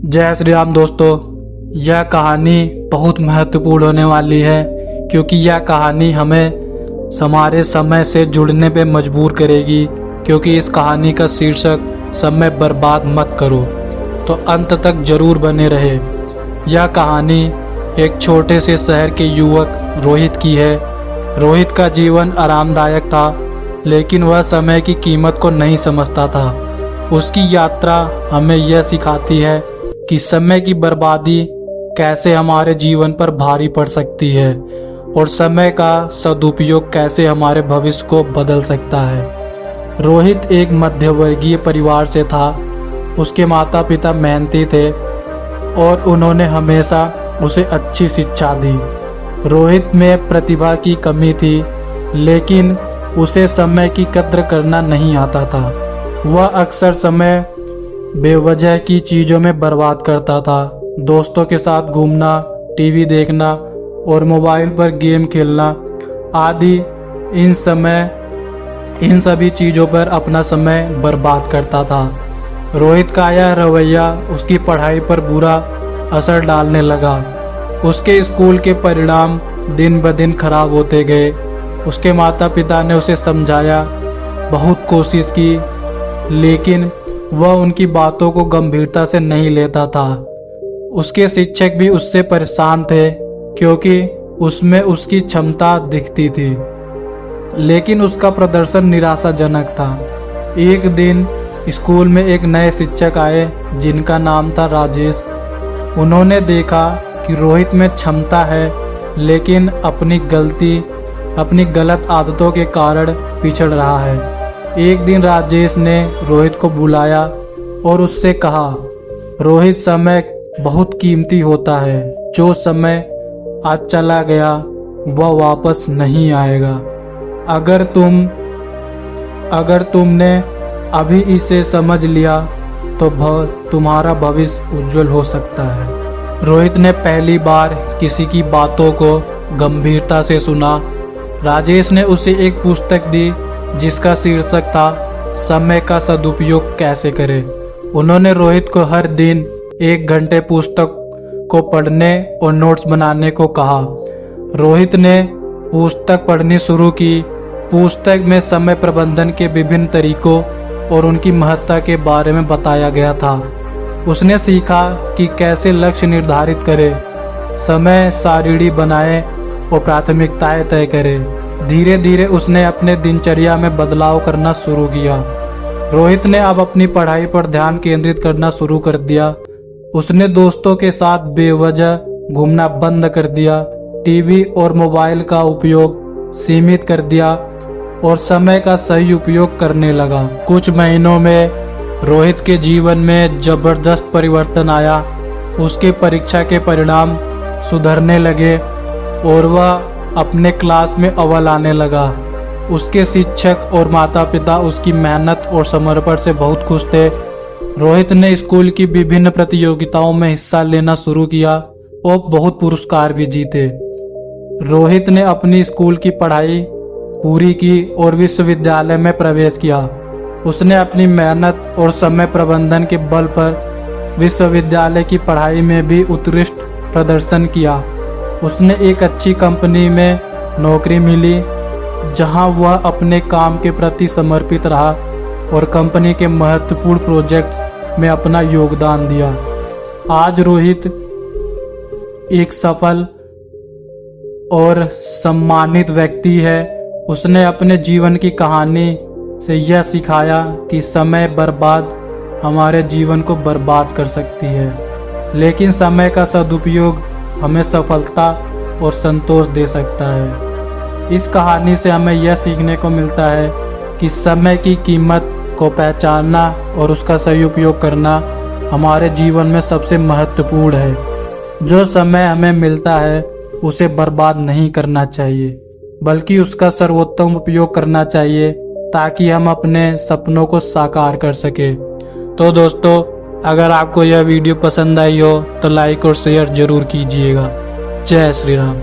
जय श्री राम दोस्तों। यह कहानी बहुत महत्वपूर्ण होने वाली है क्योंकि यह कहानी हमें हमारे समय से जुड़ने पे मजबूर करेगी। क्योंकि इस कहानी का शीर्षक समय बर्बाद मत करो, तो अंत तक जरूर बने रहे। यह कहानी एक छोटे से शहर के युवक रोहित की है। रोहित का जीवन आरामदायक था, लेकिन वह समय की कीमत को नहीं समझता था। उसकी यात्रा हमें यह सिखाती है कि समय की बर्बादी कैसे हमारे जीवन पर भारी पड़ सकती है और समय का सदुपयोग कैसे हमारे भविष्य को बदल सकता है। रोहित एक मध्यवर्गीय परिवार से था। उसके माता पिता मेहनती थे और उन्होंने हमेशा उसे अच्छी शिक्षा दी। रोहित में प्रतिभा की कमी थी, लेकिन उसे समय की कद्र करना नहीं आता था। वह अक्सर समय बेवजह की चीज़ों में बर्बाद करता था। दोस्तों के साथ घूमना, टीवी देखना और मोबाइल पर गेम खेलना आदि इन सभी चीज़ों पर अपना समय बर्बाद करता था। रोहित का यह रवैया उसकी पढ़ाई पर बुरा असर डालने लगा। उसके स्कूल के परिणाम दिन ब दिन खराब होते गए। उसके माता पिता ने उसे समझाया, बहुत कोशिश की, लेकिन वह उनकी बातों को गंभीरता से नहीं लेता था। उसके शिक्षक भी उससे परेशान थे क्योंकि उसमें उसकी क्षमता दिखती थी, लेकिन उसका प्रदर्शन निराशाजनक था। एक दिन स्कूल में एक नए शिक्षक आए जिनका नाम था राजेश। उन्होंने देखा कि रोहित में क्षमता है, लेकिन अपनी गलत आदतों के कारण पिछड़ रहा है। एक दिन राजेश ने रोहित को बुलाया और उससे कहा, रोहित, समय बहुत कीमती होता है। जो समय आज चला गया वह वापस नहीं आएगा। अगर तुमने अभी इसे समझ लिया तो तुम्हारा भविष्य उज्जवल हो सकता है। रोहित ने पहली बार किसी की बातों को गंभीरता से सुना। राजेश ने उसे एक पुस्तक दी जिसका शीर्षक था समय का सदुपयोग कैसे करें। उन्होंने रोहित को हर दिन 1 घंटे पुस्तक को पढ़ने और नोट्स बनाने को कहा। रोहित ने पुस्तक पढ़नी शुरू की। पुस्तक में समय प्रबंधन के विभिन्न तरीकों और उनकी महत्ता के बारे में बताया गया था। उसने सीखा कि कैसे लक्ष्य निर्धारित करें, समय सारिणी बनाए और प्राथमिकताएं तय करें। धीरे धीरे उसने अपने दिनचर्या में बदलाव करना शुरू किया। रोहित ने अब अपनी पढ़ाई पर ध्यान केंद्रित करना शुरू कर दिया। उसने दोस्तों के साथ बेवजह घूमना बंद कर दिया, टीवी और मोबाइल का उपयोग सीमित कर दिया और समय का सही उपयोग करने लगा। कुछ महीनों में रोहित के जीवन में जबरदस्त परिवर्तन आया। उसके परीक्षा के परिणाम सुधरने लगे और वह अपने क्लास में अव्वल आने लगा। उसके शिक्षक और माता पिता उसकी मेहनत और समर्पण से बहुत खुश थे। रोहित ने स्कूल की विभिन्न प्रतियोगिताओं में हिस्सा लेना शुरू किया और बहुत पुरस्कार भी जीते। रोहित ने अपनी स्कूल की पढ़ाई पूरी की और विश्वविद्यालय में प्रवेश किया। उसने अपनी मेहनत और समय प्रबंधन के बल पर विश्वविद्यालय की पढ़ाई में भी उत्कृष्ट प्रदर्शन किया। उसने एक अच्छी कंपनी में नौकरी मिली, जहां वह अपने काम के प्रति समर्पित रहा और कंपनी के महत्वपूर्ण प्रोजेक्ट्स में अपना योगदान दिया। आज रोहित एक सफल और सम्मानित व्यक्ति है। उसने अपने जीवन की कहानी से यह सिखाया कि समय बर्बाद हमारे जीवन को बर्बाद कर सकती है, लेकिन समय का सदुपयोग हमें सफलता और संतोष दे सकता है। इस कहानी से हमें यह सीखने को मिलता है कि समय की कीमत को पहचानना और उसका सही उपयोग करना हमारे जीवन में सबसे महत्वपूर्ण है। जो समय हमें मिलता है उसे बर्बाद नहीं करना चाहिए, बल्कि उसका सर्वोत्तम उपयोग करना चाहिए ताकि हम अपने सपनों को साकार कर सके। तो दोस्तों, अगर आपको यह वीडियो पसंद आई हो तो लाइक और शेयर जरूर कीजिएगा। जय श्री राम।